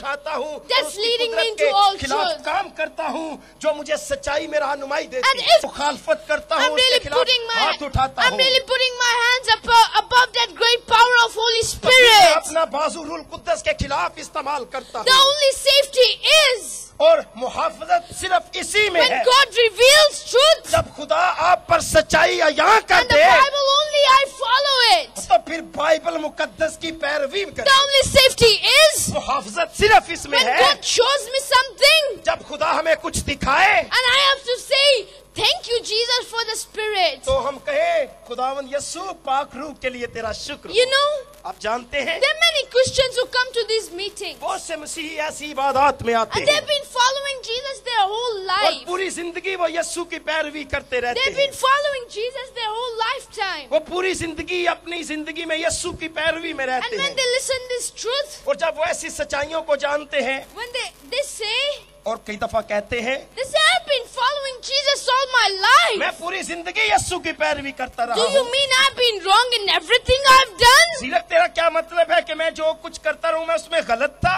उठाता हूँ, That's leading me into all खिलाफ truth. काम करता हूँ, जो मुझे सच्चाई में रहनुमाई And देती है, if मुखालफत करता I'm हूँ, उसके really खिलाफ putting हाथ उठाता I'm हूँ। really putting my hands above that great power of Holy मैं Spirit. अपना बाजू रूल कुद्दस के खिलाफ इस्तेमाल करता The हूँ, only safety is और मुहाफजत सिर्फ इसी में when है, God reveals truth, जब खुदा आप पर सच्चाई अयां कर and the they, Bible only I follow it. तो फिर बाइबल मुकद्दस की पैरवी The करें। only safety is मुहाफजत सिर्फ इसमें when है, God shows me something जब खुदा हमें कुछ दिखाए, and I have to say, thank you Jesus for the Spirit. तो हम कहे खुदावंद यस्सु पाक रूह के लिए तेरा शुक्र। You know, आप जानते हैं there are many Christians who come to these meetings बहुत से मसीही ऐसी इबादत में आते and हैं they've been following Jesus their whole और life. पूरी जिंदगी वो यस्सु की पैरवी करते रहते They've हैं। been following Jesus their whole lifetime. वो पूरी जिंदगी अपनी जिंदगी में यस्सु की पैरवी में And रहते when हैं, they listen this truth, और जब वो ऐसी सच्चाइयों को जानते हैं when they say, और कई दफा कहते हैं I've been following Jesus all my life. मैं पूरी जिंदगी यस्सु की पैरवी करता Do रहा you हूँ। mean I've been wrong in everything I've done? सीरत तेरा क्या मतलब है कि मैं जो कुछ करता रहूं मैं उसमें गलत था?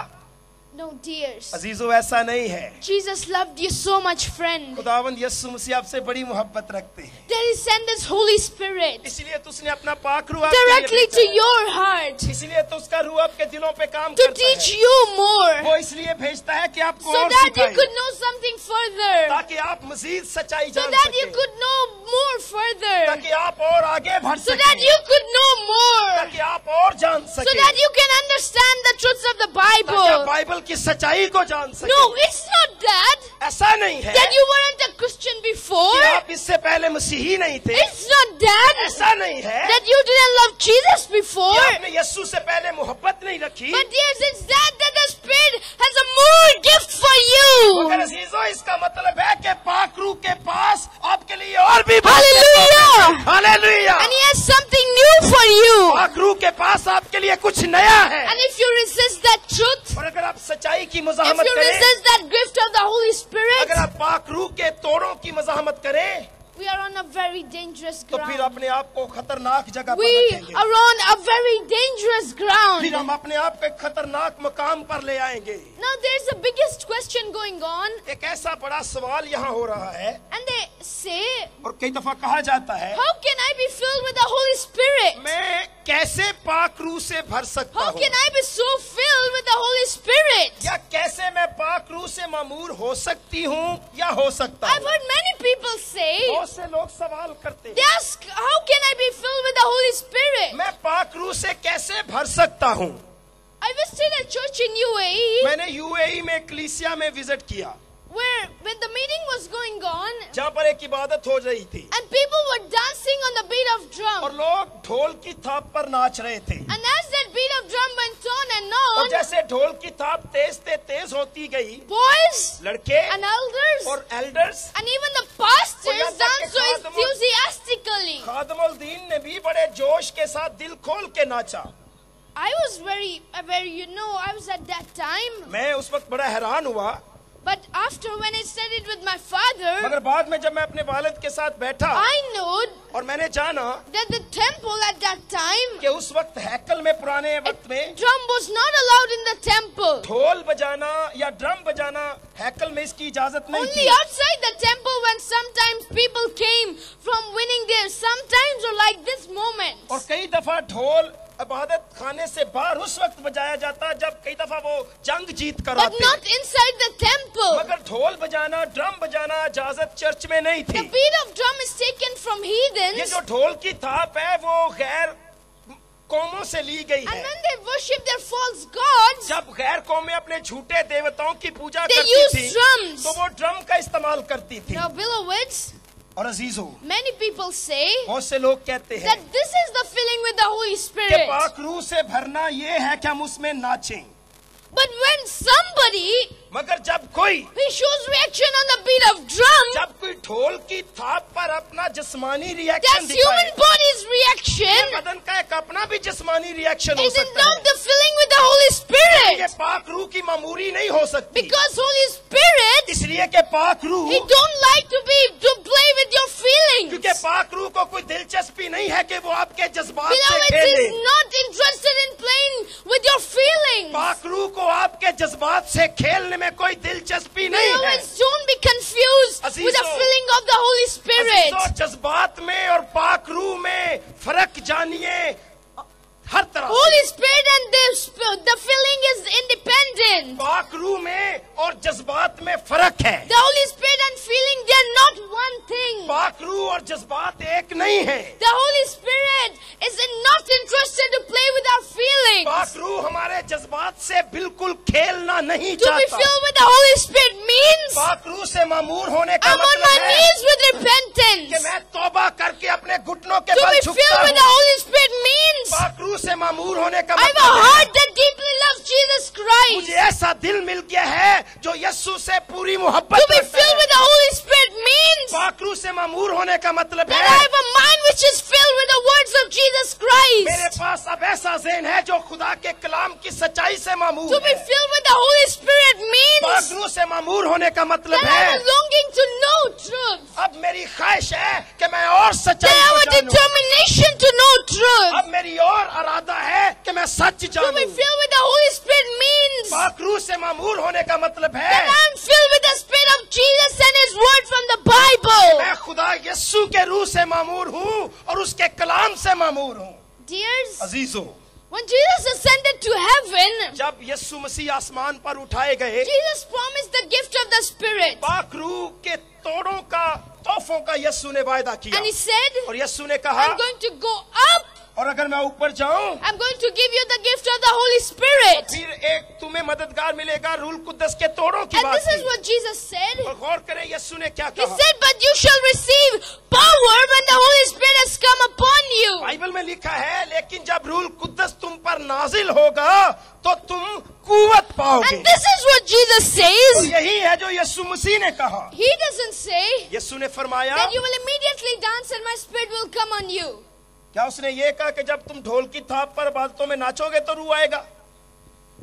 No, dears. अजीजों ऐसा नहीं है। Jesus loved you so much, friend, खुदावंद यस्सु मसीह आपसे बड़ी मोहब्बत रखते हैं, that He sent His Holy Spirit इसलिए तो उसने अपना पाक रूह आपके लिए directly भेजा to है। your heart इसलिए तो उसका रूह आपके दिलों पे काम to करता teach है। you more, वो इसलिए भेजता है कि आपको so और that you सिखाए, could know something further, ताकि आप मजीद सच्चाई so जान that you सकें, could know more further, ताकि आप और आगे बढ़ so that सकें, you could know more, ताकि आप और जान so सकें, that you can understand the truths of the ताकि आप Bible. बाइबल की सच्चाई को जान सकें। No, it's not that ऐसा नहीं है you weren't a Christian before. कि आप इससे पहले मसीही नहीं थे, It's not that ऐसा नहीं है you didn't love Jesus कि before. आपने यस्सु से पहले मोहब्बत नहीं रखी। But yes, it's that the Spirit has a more gift for मगर you. अजीजों इसका मतलब है कि पाक रूह के पास आपके लिए और भी Hallelujah! Hallelujah, And He has something new for you. पाक रूह के पास आपके लिए कुछ नया है। And if you resist that truth, और अगर आप सच्चाई की if मज़ाहमत you करें, resist that gift of the Holy Spirit, अगर आप पाक रूह के तोड़ों की मज़ाहमत करें, we are on a very dangerous तो फिर ground. अपने आप को खतरनाक जगह पर We रखेंगे, are on a very dangerous फिर ground. हम अपने आप को एक खतरनाक मकाम पर ले आएंगे। Now there's the biggest question going on, एक ऐसा बड़ा सवाल यहाँ हो रहा है, and they say, और कई दफा कहा जाता है, how can I be filled with the Holy Spirit? मैं कैसे पाक रूह से भर सकता How हूँ, can I be so filled with the Holy Spirit? या कैसे मैं पाक रूह से मामूर हो सकती हूँ या हो सकता I've हूँ। heard many people say, बहुत से लोग सवाल करते they हैं, ask, how can I be filled with the Holy Spirit? मैं पाक रूह से कैसे भर सकता हूँ। I visited a church in UAE मैंने यूएई में कलीसिया में विजिट किया, where when the meeting was going on जहाँ पर एक इबादत हो रही थी and people were dancing on the beat of और drum. लोग ढोल की थाप पर नाच रहे थे, And as that beat of drum went on and और on, जैसे ढोल की थाप तेज होती गई, boys लड़के and elders और elders, and even the pastors यहाँ तक कि danced so enthusiastically. खादमुल दीन ने भी बड़े जोश के साथ दिल खोल के नाचा। I was very, I was at that time. मैं उस वक्त बड़ा हैरान हुआ, But after when I studied with my father, मगर बाद में जब मैं अपने वालिद के साथ बैठा I know और मैंने जाना that the temple at that time, कि उस वक्त हैकल में पुराने वक्त में drum was not allowed in the temple. ढोल बजाना या ड्रम बजाना हैकल में इसकी इजाजत नहीं Only थी। outside the temple when sometimes people came from winning there, sometimes or like this moment. और कई दफा ढोल इबादत खाने से बाहर उस वक्त बजाया जाता जब कई दफा वो जंग जीत कर But आते, not inside the temple. मगर ढोल बजाना ड्रम बजाना इजाजत चर्च में नहीं The थी। beat of drum is taken from ये heathens, जो ढोल की थाप है वो गैर कौमों से ली गई and है। when they worship their false gods, जब गैर कौमें अपने झूठे देवताओं की पूजा they करती use थी drums. तो वो ड्रम का इस्तेमाल करती थी। Now, beloveds, और अजीजों, many people say बहुत से लोग कहते हैं that this is the filling with the Holy कि Spirit. पाक रूह से भरना ये है कि हम उसमें नाचें, But when somebody मगर जब कोई he shows reaction on the beat of drum, जब कोई ढोल की थाप पर अपना जिस्मानी रिएक्शन that's दिखाए, human body's reaction. बदन का एक अपना भी जिस्मानी रिएक्शन हो It is सकता not है, the filling with the the Holy ये Spirit. पाक रूह की मामूरी नहीं हो सकती, Because Holy Spirit, इसलिए कि पाक रूह, He don't like to play with your feelings. क्योंकि पाक रूह को कोई दिलचस्पी नहीं है कि वो आपके जज्बात से Beloved, खेले। He's not interested in playing with your feelings. पाक रूह को आपके जज्बात से खेलने में कोई दिलचस्पी नहीं है। Beloved, don't be confused with the अजीजों, filling of the Holy Spirit. अजीजों, जज्बात में और पाक रूह में फर्क जानिए हर तरह से। Holy Spirit and the filling is independent. पाक रूह में और जज्बात में फर्क है। The Holy Spirit and feeling, they are not one thing. पाक रूह और जज्बात एक नहीं है। The Holy Spirit is not interested to play with our feelings. पाक रूह हमारे जज्बात से बिल्कुल खेलना नहीं To be चाहता। filled with the Holy Spirit means पाक रूह से मामूर होने का I'm on मतलब my है knees with कि repentance. मैं तौबा करके अपने घुटनों के To बल be झुकता filled with the हूँ। Holy Spirit means पाक रूह से मामूर होने का I have a मतलब है heart that deeply loves Jesus Christ. मुझे ऐसा दिल मिल गया है जो यीशु से पूरी मोहब्बत To be करता filled है। with the Holy Spirit means पाक रूह से मामूर होने का मतलब that I है have a mind which is filled with the words of Jesus मेरे Christ. पास अब ऐसा ज़हन है जो खुदा के कलाम की सच्चाई से मामूर To be है। filled with the Holy Spirit पाक means रूह से मामूर होने का मतलब that I है have a longing to know truth. अब मेरी ख्वाहिश है कि मैं और That सच्चाई I have को a जानूं। determination to know truth. अब मेरी और इरादा है कि मैं सच To be जानूं। filled with the Holy Spirit means पाक रूह से मामूर होने का मतलब that है I am filled with the Spirit of Jesus and His Word from the Bible. मैं खुदा यीशु के रूह से मामूर हूँ और उसके कलाम से मामूर हूँ। Dears, अजीजों, when Jesus ascended to heaven, जब यीशु मसीह आसमान पर उठाए गए Jesus promised the gift of the Spirit. पाक रूह के तोड़ों का तोहफों का यीशु ने वायदा किया And He said, और यीशु ने कहा I'm going to go up. और अगर मैं ऊपर जाऊं I'm going to give you the gift of the Holy Spirit. फिर एक तुम्हें मददगार मिलेगा रूह कुद्दस के तोड़ों की And बात this is की। what Jesus said. और गौर करें यीशु ने क्या He कहा। said, but you shall receive power when the Holy Spirit has come upon you. Bible में लिखा है लेकिन जब रूह कुद्दस तुम पर नाजिल होगा तो तुम कुव्वत पाओगे। And this is what Jesus तो says. यही है जो यीशु मसीह ने कहा। He doesn't say यीशु ने फरमाया that you will immediately dance and my Spirit will come on you. क्या उसने ये कहा कि जब तुम ढोल की थाप पर बातों में नाचोगे तो रूह आएगा?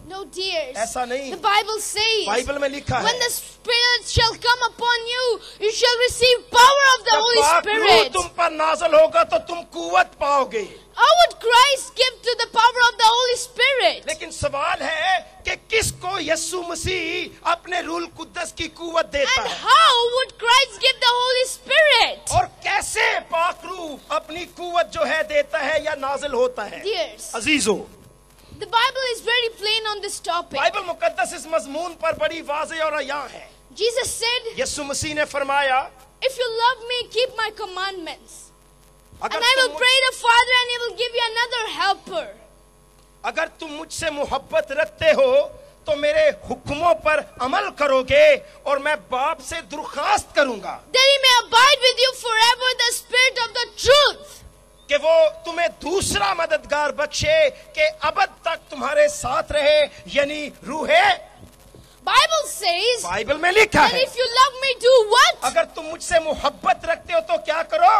No, dears. ऐसा नहीं। The Bible says, बाइबल में लिखा when है the Spirit shall come upon you, you shall receive power of the जब Holy पाक रूह Spirit. तुम पर नाजिल होगा तो तुम कुव्वत पाओगे। How would Christ give to the power of the Holy Spirit? लेकिन सवाल है कि किसको यीशु मसीह अपने रूह कुद्दस की कुव्वत देता And है how would Christ give the Holy Spirit? और कैसे पाक रूह अपनी कुव्वत जो है देता है या नाजिल होता है। Dears, अजीजों, the Bible is very plain on this topic. Bible मुकद्दस इस मजमून पर बड़ी वाज़ेह और अयां है। Jesus said, यीशु मसीह ने फरमाया if you love me, keep my commandments. And अगर I will तुम pray the Father and He will give you another helper. अगर तुम मुझसे मोहब्बत रखते हो तो मेरे हुक्मों पर अमल करोगे और मैं बाप से दरख्वास्त करूंगा That He may abide with you forever, the Spirit of the truth. कि वो तुम्हें दूसरा मददगार बख्शे कि अबद तक तुम्हारे साथ रहे यानी रूहे। Bible says बाइबल में लिखा that है if you love me, do what? अगर तुम मुझसे मोहब्बत रखते हो तो क्या करो।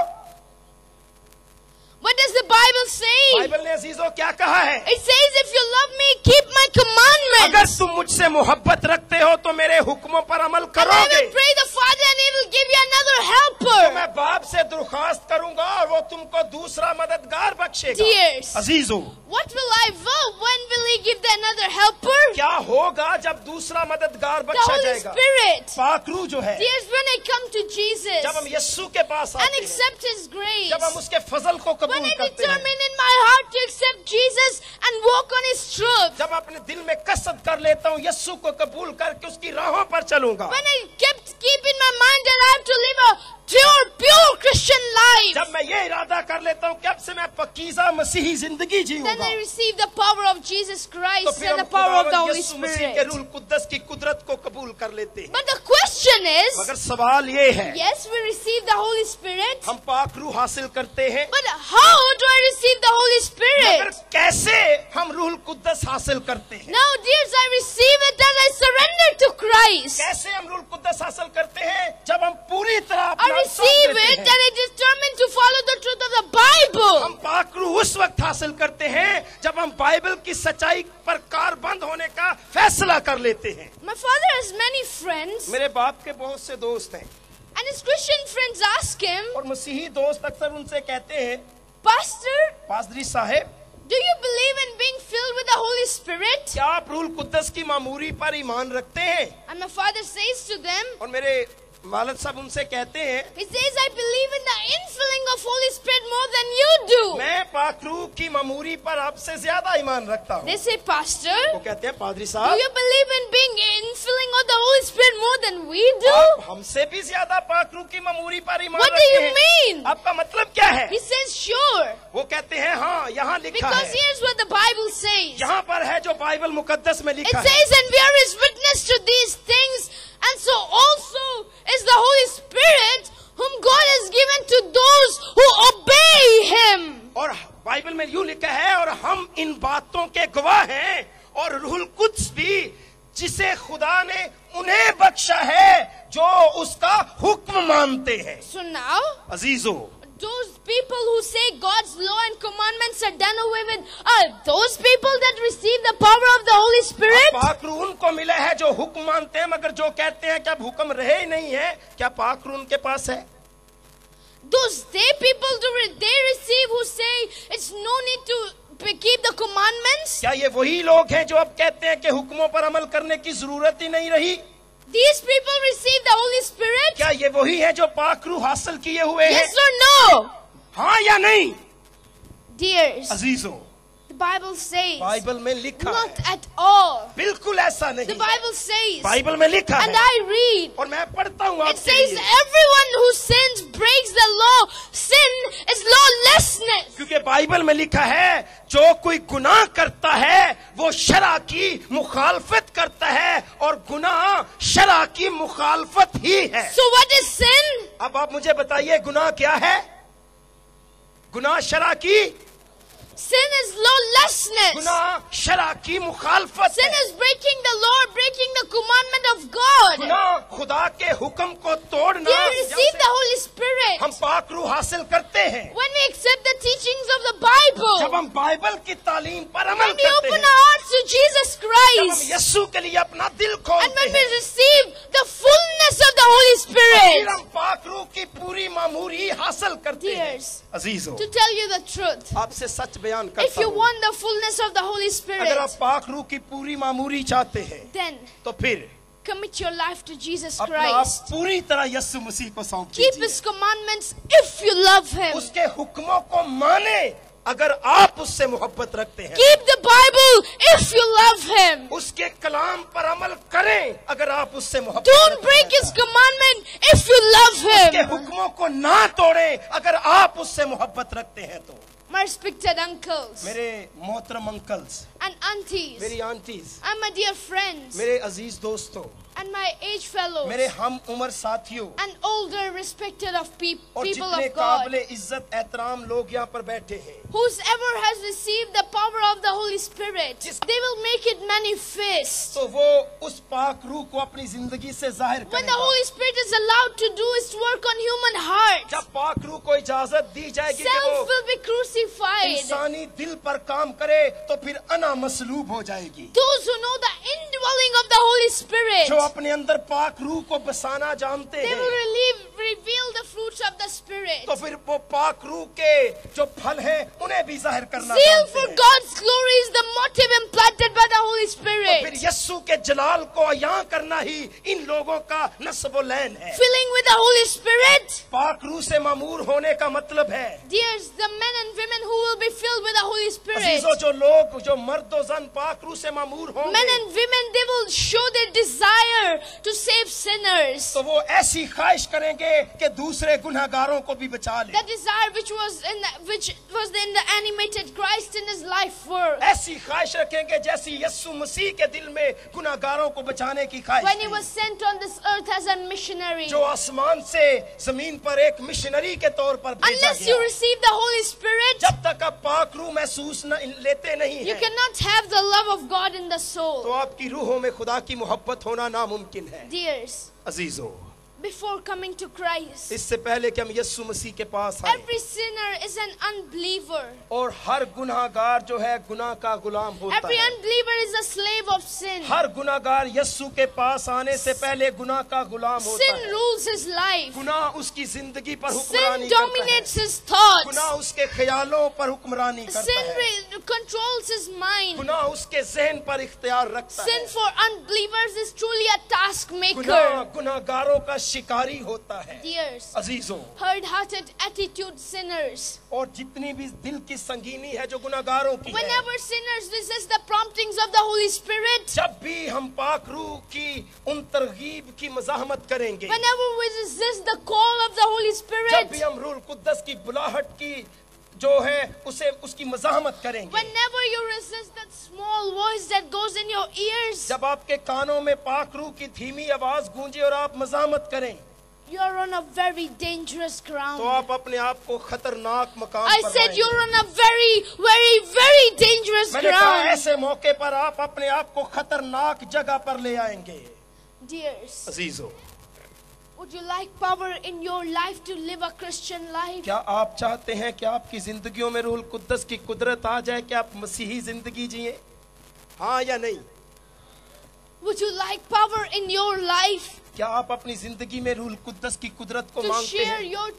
What does the Bible say? Bible ने अजीजों क्या कहा है? It says, if you love me, keep my अगर commandments. तुम मुझसे मोहब्बत रखते हो तो मेरे हुक्मों पर अमल And I करोगे will pray the Father and He will give you another तो helper. मैं बाप से दरख्वास्त करूंगा और वो तुमको दूसरा मददगार बख्शेगा। Dears, अजीजों, what will I will? When will He give the another helper? क्या होगा जब दूसरा मददगार The बख्शा Holy जाएगा? Spirit. पाक रूह जो है Dears, when I come to Jesus जब हम यीशु के पास and आते हैं, accept His grace, जब हम उसके फजल को when कबूल I करते हैं, determine in my heart to accept Jesus and walk on His truth, जब अपने दिल में कसद कर लेता हूँ यीशु को कबूल करके उसकी राहों पर चलूंगा, when I keep in my mind that I have to live a pure Christian life, जब मैं ये इरादा कर लेता हूँ कि अब से मैं पकीज़ा मसीही जिंदगी then जीऊंगा, I receive the power of Jesus तो Christ फिर and हम the power of the खुदावंद Holy यीशु मसीह के Spirit. रूह कुद्दस की कुदरत को कबूल कर लेते हैं। But the question is, मगर सवाल ये है, yes, we receive the Holy Spirit, हम पाक रूह हासिल करते हैं but how do I receive the Holy मगर Spirit? कैसे हम रूह कुद्दस हासिल करते हैं? Now, dears, I receive it as I surrender to Christ. कैसे हम रूह कुद्दस हासिल करते हैं? जब हम पूरी तरह I अपना सौंप receive देते it हैं। and I determine to follow the truth of the Bible. हम पाक रूह उस वक्त हासिल करते हैं जब जब हम बाइबल की सच्चाई पर कारबंद होने का फैसला कर लेते हैं। My father has many friends, मेरे बाप के बहुत से दोस्त हैं and his Christian friends ask him, और मसीही दोस्त अक्सर उनसे कहते हैं, Pastor, पादरी साहब, do you believe in being filled with the Holy Spirit? क्या आप रूह कुद्दस की मामूरी पर ईमान रखते हैं? And my father says to them, और मेरे वालिद साहब उनसे कहते हैं, he says, I believe in the infilling of Holy Spirit more than you do. मैं पाक रूह की मामूरी पर आपसे ज्यादा ईमान रखता हूँ। They say, Pastor, वो कहते हैं, पादरी do साहब, you believe in being infilling of the Holy Spirit more than we do? आप हमसे भी ज्यादा पाक रूह की मामूरी पर ईमान What do रखते you हैं। mean? आपका मतलब क्या है? He says, sure. वो कहते हैं, हाँ, यहाँ लिखा Because है, here's what the Bible says. यहाँ पर है जो बाइबल मुकद्दस में It लिखा है। says, and we are his witness to these things, and so also is the Holy Spirit, whom God has given to those who obey him. और Bible में यूं लिखा है, और हम इन बातों के गवाह हैं, और रूहुल कुद्स भी जिसे खुदा ने उन्हें बख्शा है जो उसका हुक्म मानते हैं। So now, अजीजों, those people who say God's law and commandments are done away with are those people that receive the power of the Holy Spirit? पाक रूह उनको मिला है जो हुक्म मानते हैं, मगर जो कहते हैं कि अब हुक्म रहे ही नहीं है, क्या पाक रूह उनके पास है? Those people they receive who say it's no need to keep the commandments? क्या ये वही लोग हैं जो अब कहते हैं कि हुक्मों पर अमल करने की जरूरत ही नहीं रही? These people receive the Holy Spirit? क्या ये वही है जो पाक रूह हासिल किए हुए हैं? Yes or no? हाँ या नहीं? Dears, अजीजों, the Bible says, बाइबल में लिखा not है, at all. बिल्कुल ऐसा नहीं The है। Bible says, बाइबल में लिखा and है, I read, और मैं पढ़ता हूँ it आपके says लिए, everyone who sins breaks the law. Sin is lawlessness. क्योंकि बाइबल में लिखा है जो कोई गुनाह करता है वो शरा की मुखालफत करता है, और गुनाह शरा की मुखालफत ही है। So what is sin? अब आप मुझे बताइए गुनाह क्या है? गुनाह शरा की, Sin is lawlessness. गुनाह शरा की मुखालफत Sin है। is breaking the law, breaking the commandment of God. गुनाह खुदा के हुक्म को तोड़ना। We receive the Holy Spirit हम पाक रूह हासिल करते हैं when we accept the teachings of the Bible. जब हम बाइबल की तालीम पर अमल When we करते open हैं, our hearts to Jesus जब हम Christ. यीशु के लिए अपना दिल And खोलते when we हैं, receive the fullness of the Holy फिर Spirit. हम पाक रूह की पूरी मामूरी हासिल करते हैं। Dears, अजीजों, to tell you the truth, आपसे सच बयान if करता you हूँ, want the fullness of the Holy अगर आप Spirit, पाक रूह की पूरी मामूरी चाहते हैं, then तो फिर commit your life to Jesus अपना आप Christ. पूरी तरह यीशु मसीह को सौंप Keep दीजिए। His commandments if you love Him. उसके हुक्मों को माने अगर आप उससे मोहब्बत रखते हैं। Keep the Bible if you love Him. उसके कलाम पर अमल करें अगर आप उससे मोहब्बत Don't रखते break हैं। His commandment if you love उसके Him. हुक्मों को ना तोड़ें अगर आप उससे मोहब्बत रखते हैं तो। My respected uncles मेरे मोहतरम अंकल्स, and aunties, मेरी aunties, and my dear friends, मेरे अजीज दोस्तों, and my age fellows, मेरे हम उम्र साथियों, and older respected of और people जितने of God, काबिले इज्जत एहतराम लोग यहाँ पर बैठे हैं, whosoever has received the power of the Holy Spirit, they will make it manifest. तो वो उस पाक रूह को अपनी जिंदगी से जाहिर When the करेगा। Holy Spirit is allowed to do its work on human hearts, जब पाक रूह को इजाजत दी जाएगी कि self वो will be crucified. इंसानी दिल पर काम करे तो फिर अना मसलूब हो जाएगी। Those who know the indwelling of the Holy Spirit, जो अपने अंदर पाक रूह को बसाना जानते they हैं, will reveal the fruits of the Spirit. तो फिर वो पाक रूह के जो फल हैं उन्हें भी जाहिर करना Zeal जानते for हैं। God's glory is the motive implanted by the Holy तो फिर Spirit. यस्सु के जलाल को अयां करना ही इन लोगों का नस्ब व लैन है। Filling with the Holy Spirit, पाक रूह से मामूर होने का मतलब है, dears, the men and women who will be filled with the Holy Spirit, अजीजों, जो लोग जो मर्द और जन पाक रूह से मामूर men होंगे, and women, they will show their desire to save sinners. तो वो ऐसी ख्वाहिश करेंगे कि दूसरे गुनहगारों को भी बचा ले। The desire which was in the animated Christ in His life work. ऐसी ख्वाहिश रखेंगे जैसी यस्सु मसीह के दिल में गुनहगारों को बचाने की ख्वाहिश When He थी। was sent on this earth as a missionary. जो आसमान से जमीन पर एक मिशनरी के तौर पर भेजा Unless you गया। receive the Holy Spirit, जब तक आप पाक रूह महसूस लेते नहीं you हैं, cannot have the love of God in the तो soul. आपकी रूहों में खुदा की मोहब्बत होना नामुमकिन है। Dears, अजीजों, before coming to Christ. इससे पहले कि हम यीशु मसीह के पास आए। Every sinner is an unbeliever. और हर गुनाहगार जो है गुनाह का गुलाम होता Every है। unbeliever is a slave of sin. हर गुनाहगार यीशु के पास आने से पहले गुनाह का गुलाम होता Sin है। rules his life. गुनाह उसकी जिंदगी पर Sin हुक्मरानी करता है। dominates his thoughts. गुनाह उसके ख्यालों पर हुक्मरानी करता Sin है। controls his mind. गुनाह उसके जहन पर इख्तियार रखता है। Sin for unbelievers is truly a task गुनाह maker. गुनाहगारों का शिकारी होता है। Dears, अजीजों, hard-hearted attitude sinners. और जितनी भी दिल की संगीनी है जो गुनाहगारों की है, Whenever sinners resist the promptings of the Holy Spirit, जब भी हम पाक रूह की उन तरगीब की मज़ाहमत करेंगे, whenever we resist the call of the Holy जब भी Spirit, हम रूह कुद्दस की बुलाहट की जो है उसे उसकी मज़ाहमत करेंगे, whenever you resist that small voice that goes in your ears, जब आपके कानों में पाक रूह की धीमी आवाज गूंजे और आप मज़ाहमत करें, you are on a very dangerous तो ground. आप अपने आप को खतरनाक मकाम I पर said लाएंगे। you're on a very, very, very dangerous मैंने कहा ground. ऐसे मौके पर आप अपने आप को खतरनाक जगह पर ले आएंगे। Dears, अजीजों, would you like power in your life to live a Christian life? क्या आप चाहते हैं कि आपकी जिंदगियों में रूह कुद्दस की कुदरत आ जाए कि आप मसीही जिंदगी जिए? हाँ या नहीं? Would you like power in your life क्या आप अपनी जिंदगी में रूह कुद्दस की कुदरत को to मांगते share हैं your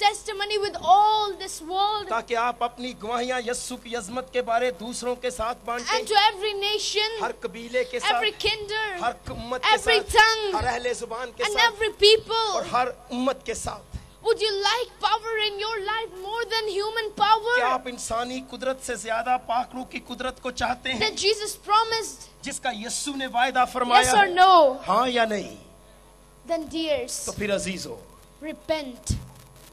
testimony with all this world ताकि आप अपनी गवाहियां यस्सु की अजमत के बारे दूसरों के साथ and बांटें, to every nation, हर कबीले के साथ, every kindred, हर उम्मत के every साथ, tongue, हर अहले जुबान के and साथ every people? और हर उम्मत के साथ? Would you like power in your life more than human क्या power आप इंसानी कुदरत से ज्यादा पाक रूह की कुदरत को चाहते हैं that Jesus promised? जिसका यस्सु ने वायदा फरमाया Yes or है? no? हाँ या नहीं? Then dears, तो फिर अजीजों, repent.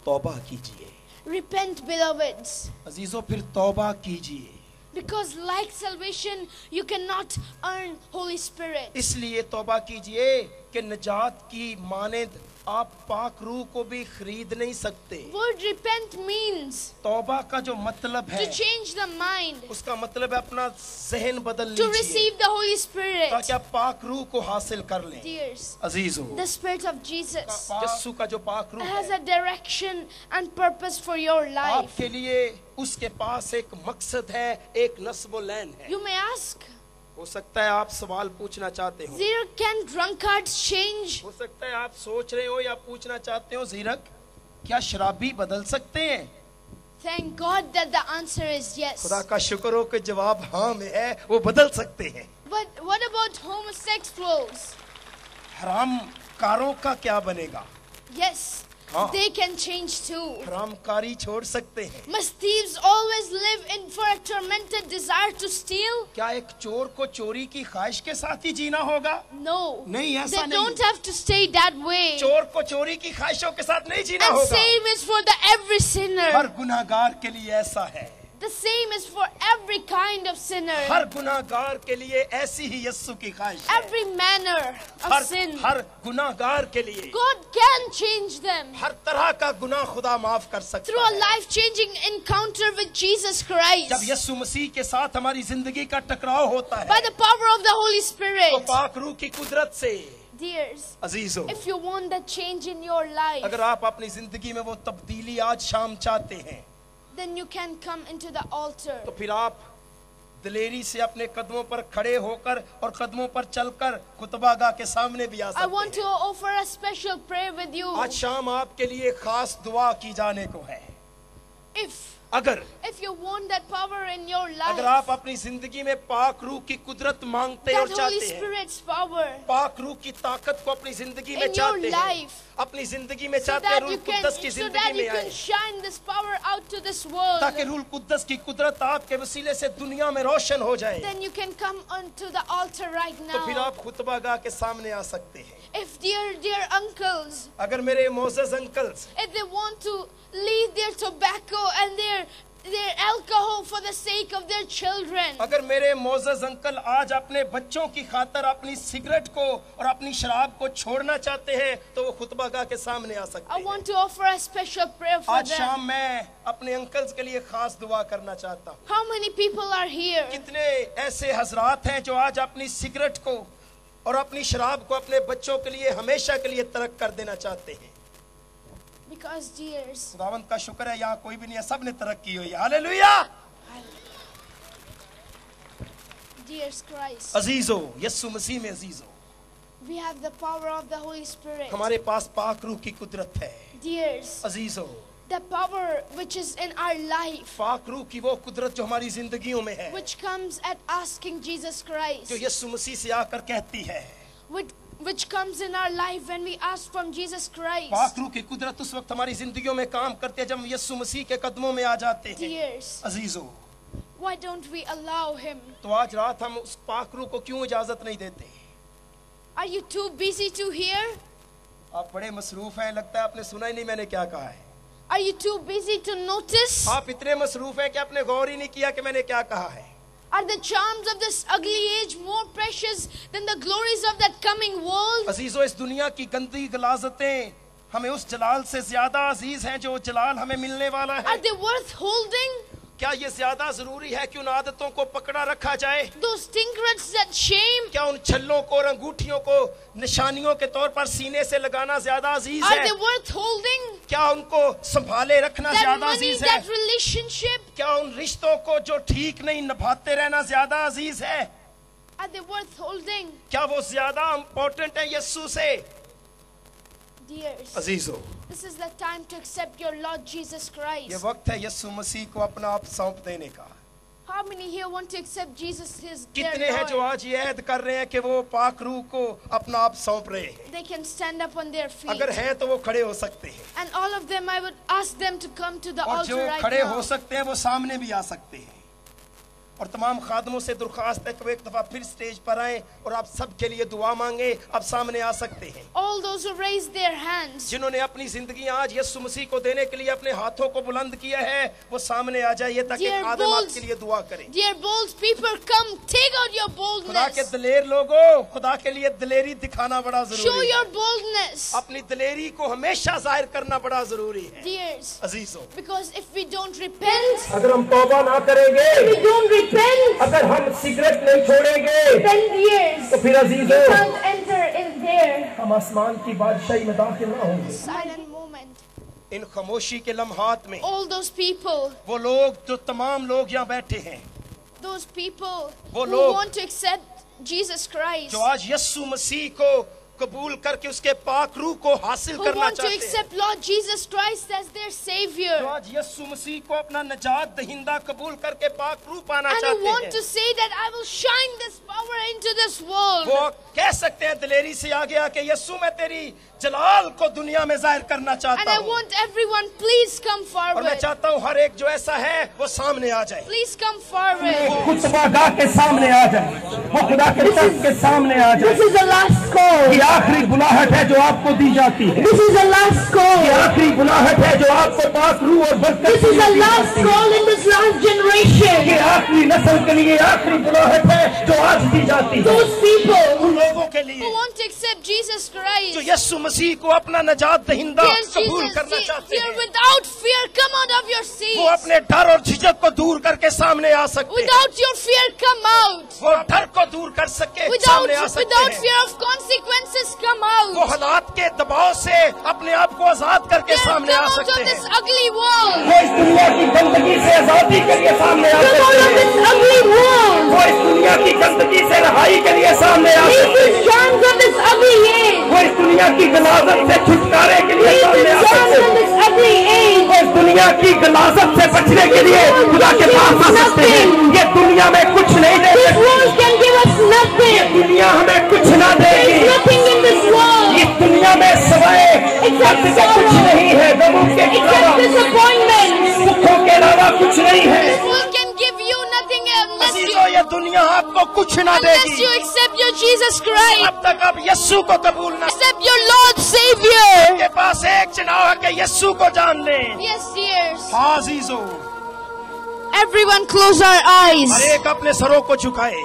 तौबा कीजिए। Repent, beloveds. अजीजों, फिर तौबा कीजिए। Because like salvation, you cannot earn Holy Spirit. इसलिए तौबा कीजिए कि निजात की मानद आप पाक रूह को भी खरीद नहीं सकते। Word repent means तौबा का जो मतलब है to change the mind, उसका मतलब है अपना जहन बदल to लीजिए receive the Holy Spirit. ताकि आप पाक रूह को हासिल कर लें। Dears, अजीजों, the Spirit of Jesus Yesu का जो पाक रूह has है a direction and purpose for your life. आपके लिए उसके पास एक मकसद है, एक नस्ब व लैन है। You may ask, हो सकता है आप सवाल पूछना चाहते हो, Zira, can drunkards change? हो सकता है आप सोच रहे हो या पूछना चाहते हो, जीरक, क्या शराबी बदल सकते हैं? Thank God that the answer is yes. खुदा का शुक्र हो कि जवाब हाँ में है, वो बदल सकते हैं। But what about homosexuals? हराम कारों का क्या बनेगा? Yes, हाँ। they can change too. हरामकारी छोड़ सकते हैं। Must thieves always live in for a tormented desire to steal? क्या एक चोर को चोरी की ख्वाहिश के साथ ही जीना होगा? No. नहीं, ऐसा They नहीं। don't have to stay that way. चोर को चोरी की ख्वाहिशों के साथ नहीं जीना And होगा। same is for the every sinner. हर गुनाहगार के लिए ऐसा है। The same is for every kind of sinner. हर गुनाहगार के लिए ऐसी ही यस्सु की ख्वाहिश है। Every manner of sin. हर गुनाहगार के लिए God can change them हर तरह का गुनाह खुदा माफ कर सकता through a है। life-changing encounter with Jesus Christ. जब यस्सु मसीह के साथ हमारी जिंदगी का टकराव होता है By the power of the Holy तो Spirit. पाक रूह की कुदरत से, Dears, अजीजों, if you want that change in your life, अगर आप अपनी जिंदगी में वो तब्दीली आज शाम चाहते हैं then you can come into the altar. तो फिर आप दिलेरी से अपने कदमों पर खड़े होकर और कदमों पर चलकर खुतबागाह के सामने भी आ I want सकते to हैं। offer a special prayer with you. आज शाम आपके लिए खास दुआ की जाने को है। If you want that power in your अगर life, आप अपनी जिंदगी में पाक रूह की कुदरत मांगते और that Holy चाहते हैं, Spirit's power, पाक रूह की ताकत को अपनी जिंदगी में in your चाहते हैं, life, अपनी जिंदगी में so चाहते हैं, that रूह you can, कुद्दस की so जिंदगी that you में can आए shine this power out to this world, ताकि रूह कुद्दस की कुदरत आपके वसीले से दुनिया में रोशन हो जाए। then you can come onto the altar right तो फिर now. आप खुतबागाह के सामने आ सकते हैं। If dear uncles, अगर मेरे मोअज़्ज़ज़ uncles if they want to leave their tobacco and their alcohol for the sake of their children, अगर मेरे मोअज़्ज़ज़ अंकल आज अपने बच्चों की खातर अपनी सिगरेट को और अपनी शराब को छोड़ना चाहते हैं तो वो खुतबागाह के सामने आ सकते I हैं। want to offer a special prayer for आज them. शाम मैं अपने अंकल्स के लिए खास दुआ करना चाहता हूँ। How many people are here? कितने ऐसे हजरात हैं जो आज अपनी सिगरेट को और अपनी शराब को अपने बच्चों के लिए हमेशा के लिए तर्क कर देना चाहते हैं। Because dears, खुदावंद का शुक्र है यहाँ कोई भी नहीं है, सब ने तरक की हुई है। हालेलुया। dears Christ, अजीजो, यीशु मसीह में अजीजो, we have the power of the Holy Spirit. हमारे पास पाक रूह की कुदरत है। Dears, अजीजो, the power which is in our life, पाक रूह की वो कुदरत जो हमारी जिंदगियों में है, which comes at asking Jesus जो Christ, यीशु मसीह से आकर कहती है। which comes in our life when we ask from Jesus Christ. पाक रूह की कुदरत उस वक्त हमारी जिंदगियों में काम करते हैं जब हम यीशु मसीह के कदमों में आ जाते हैं। Dears, अजीजो, why don't we allow him? तो आज रात हम उस पाक रूह को क्यों इजाजत नहीं देते? Are you too busy to hear? आप बड़े मसरूफ हैं, लगता है आपने सुना ही नहीं मैंने क्या कहा है। Are you too busy to notice? आप इतने मसरूफ हैं कि आपने गौर ही नहीं किया कि मैंने क्या कहा है। Are the charms of this ugly age more precious than the glories of that coming world? अजीजों, इस दुनिया की गंदी गलाजतें हमें उस जलाल से ज्यादा अजीज हैं जो जलाल हमें मिलने वाला है। Are they worth holding? क्या ये ज्यादा जरूरी है कि उन आदतों को पकड़ा रखा जाए? Those tinkers that shame? क्या उन छल्लों को और अंगूठियों को निशानियों के तौर पर सीने से लगाना ज्यादा अजीज Are है? they worth holding? क्या उनको संभाले रखना That ज्यादा money, अजीज है? that relationship? क्या उन रिश्तों को जो ठीक नहीं निभाते रहना ज्यादा अजीज है? Are they worth holding? क्या वो ज्यादा इम्पोर्टेंट है यीशु से? Dears, अजीजों, this is the time to accept your Lord Jesus ये Christ. वक्त है यीशु मसीह को अपना आप सौंप देने का। How many here want to accept Jesus as कितने their हैं जो Lord? आज ये ऐद कर रहे हैं कि वो पाक रूह को अपना आप सौंप रहे हैं? They can stand up on their feet. अगर हैं तो वो खड़े हो सकते हैं, And all of them, I would ask them to come to the और जो altar right खड़े हो now. सकते हैं वो सामने भी आ सकते हैं। और तमाम खादमों से दरख्वास्त है कि वो एक दफा फिर स्टेज पर आए और आप सबके लिए दुआ मांगे। आप सामने आ सकते हैं। All those who raise their hands, जिन्होंने अपनी जिंदगी आज यीशु मसीह को देने के लिए अपने हाथों को बुलंद किया है, वो सामने आ जाइए ताकि Dear खादम bold- आपके लिए दुआ करें। dear bold people, come, take out your खुदा के boldness. दलेर लोगों, खुदा के लिए दलेरी दिखाना बड़ा Show जरूरी है। your boldness. अपनी दलेरी को हमेशा जाहिर करना बड़ा जरूरी है। Dears, अजीजों, because if we don't repent, अगर हम तौबा ना करेंगे, we don't repent, अगर हम सिगरेट नहीं छोड़ेंगे, then dears, तो फिर we अजीजों can't enter in there. हम आसमान की बादशाही में दाखिल ना होंगे। Silent moment. इन खामोशी के लम्हात में All those people, वो लोग जो तमाम लोग यहाँ बैठे हैं, those people वो who लोग- want to accept Jesus Christ, जो आज यीशु मसीह को कबूल करके उसके पाक रूह को हासिल who करना want to चाहते हैं, accept Lord Jesus Christ as their जो Savior, आज यीशु मसीह को अपना नजात दहिंदा कबूल करके पाक रूह पाना and who चाहते want हैं, to say that I will shine this power into this world. वो कह सकते हैं दिलेरी से आगे आके, यीशु मैं तेरी जलाल को दुनिया में जाहिर करना And चाहता I हूँ। want everyone, please come और मैं forward. चाहता हूँ हर एक जो ऐसा है वो सामने आ जाए, Please come forward. खुतबा गा के सामने आ जाए, वो खुदा के तख्त के सामने आ जाए। This is the last call. ये आखिरी बुलाहट है जो आपको दी जाती है। This is the last ये call. आखिरी बुलाहट है जो आपको पाक रूह और बरकत This is the last call in this last ये generation. आखिरी नस्ल के लिए आखिरी बुलाहट है जो आज दी जाती है। Those people उन लोगों के लिए who want to accept Jesus जो Christ, यीशु मसीह को अपना नजात दहिंदा dear कबूल Jesus, करना चाहते dear, हैं, without fear, come out of your वो seats. अपने डर और झिझक को दूर करके सामने आ सकते हैं। Without your fear, come out. वो डर को दूर कर सके Without सामने आ सकते without हैं। fear of consequences, come वो out. हालात के दबाव से अपने आप को आजाद करके Dear, सामने come आ out सकते of this हैं। ugly world. वो इस दुनिया की गंदगी से आजादी के लिए सामने आ Come out सकते of हैं। this ugly world. वो इस दुनिया की गंदगी से रहाई के लिए सामने आ Leave सकते the हैं। charms of this ugly age. वो इस दुनिया की गलाजत से छुटकारे के लिए Leave सामने the आ charms सकते of हैं। this ugly age. वो इस दुनिया की गलाजत से बचने के लिए खुदा के पास आ सकते हैं। ये दुनिया में कुछ नहीं दे This सकती, world can give us nothing. दुनिया हमें कुछ ना There is देगी। nothing in this world इस दुनिया में सवाए दर्द के कुछ नहीं है, गमों के except अलावा, disappointment. दुखों के अलावा कुछ नहीं है। This world can give you nothing unless अजीजों, you ये दुनिया आपको कुछ ना unless देगी you accept your Jesus Christ, जब तक आप यीशु को कबूल ना। accept your Lord Savior. के पास एक चुनाव है कि यीशु को जान लें। Yes, dears. हाँ अजीजों, Everyone, close our her eyes. एक अपने सरों को झुकाए।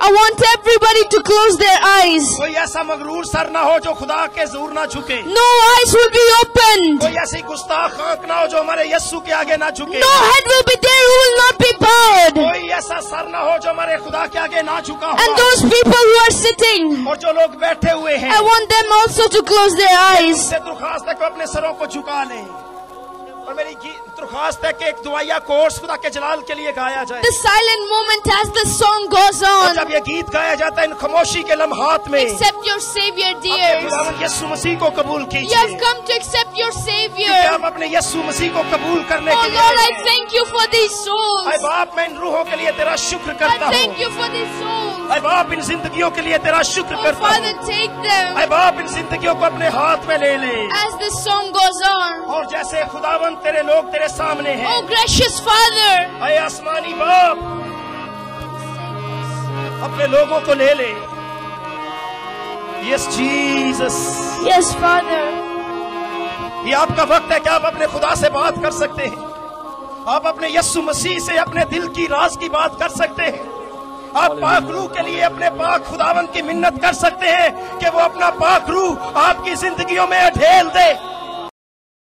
I want everybody to close their eyes. कोई ऐसा मगरूर सर ना हो जो खुदा के ज़ूर ना झुके। No eyes will be opened. कोई ऐसी गुस्ताख आंख ना हो जो हमारे यस्सु के आगे ना झुके। No head will be there who will not be bowed. कोई ऐसा सर ना हो जो हमारे खुदा के आगे ना झुका हो। And those people who are sitting, और जो लोग बैठे हुए हैं, I want them also to close their eyes. से दरख्वास्त है कि अपने सरों को झुका लें। और मेरी दरख्वास्त है कि एक दुआया कोर्स खुदा के जलाल के लिए गाया जाए। The silent moment as the song goes और on. जब ये गीत गाया जाता है इन खामोशी के लम्हात में, Accept your Savior, अपने dears. खुदावंद यीशु मसीह को कबूल You कीजिए। have come to accept your क्योंकि Savior. हम अपने यीशु मसीह को कबूल करने Oh के लिए Lord, I आए हैं। thank you for these I souls. बाप, मैं इन रूहों के लिए तेरा शुक्र I करता हूँ। thank you for these souls. ऐ बाप, इन जिंदगियों के लिए तेरा शुक्र Oh करता Father, हूँ। take them ऐ बाप, इन जिंदगियों को अपने हाथ में ले ले। as the song goes on. और जैसे खुदावंद तेरे लोग तेरे सामने हैं, Oh gracious Father, ऐ आसमानी बाप, अपने लोगों को ले ले। Yes Jesus, yes Father. ये आपका वक्त है कि आप अपने खुदा से बात कर सकते हैं। आप अपने यीशु मसीह से अपने दिल की राज की बात कर सकते हैं। आप पाक रूह के लिए अपने पाक खुदावंद की मिन्नत कर सकते हैं कि वो अपना पाक रूह आपकी जिंदगियों में ढेल दे।